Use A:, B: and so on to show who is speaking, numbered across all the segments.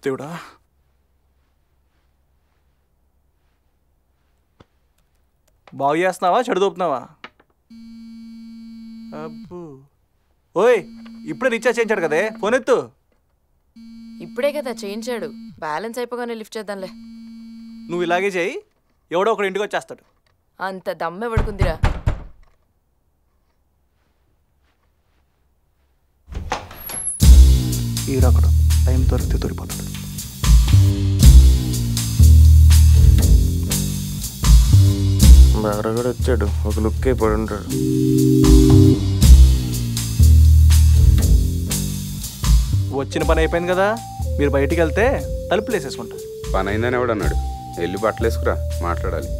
A: దేవుడా. బాగు చేస్తున్నావా చెడుదోపుతున్నావా? అబ్బో ఓయ్, ఇప్పుడే రీఛార్జ్ చేయించాడు కదే, ఫోన్ ఎత్తు.
B: ఇప్పుడే కదా చేయించాడు, బ్యాలెన్స్ అయిపోగానే లిఫ్ట్ చేద్దాంలే.
A: నువ్వు ఇలాగే చేయి, ఎవడో ఒకడు ఇంటికి వచ్చేస్తాడు.
B: అంత దమ్మె పడుకుందిరా.
A: ఈడొకడు టైం దొరికితే దొరికిపోతాడు.
C: బాగా కూడా వచ్చాడు, ఒక లుక్ అయిపోయి ఉంటాడు.
A: వచ్చిన పని అయిపోయింది కదా, మీరు బయటికి వెళ్తే తలుపులు వేసేసుకుంటా.
D: పని అయిందని ఎవడన్నాడు? వెళ్ళి బట్టలు వేసుకురా, మాట్లాడాలి.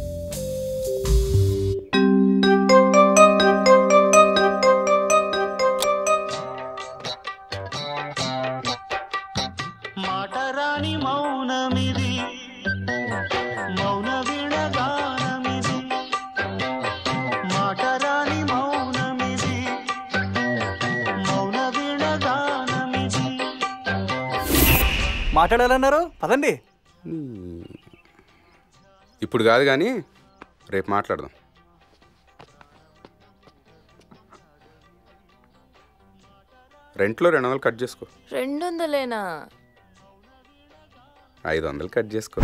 E: మాటరాని మౌనమిది, మౌన విడగానమిది, మాటరాని మౌనమిది, మౌన విడగానమిది.
A: మాట్లాడాలన్నారు, పదండి.
D: ఇప్పుడు కాదు కానీ రేపు మాట్లాడదాం. రెంట్లో 200 కట్ చేసుకో.
B: 200లేనా?
D: 500 కట్ చేసుకో.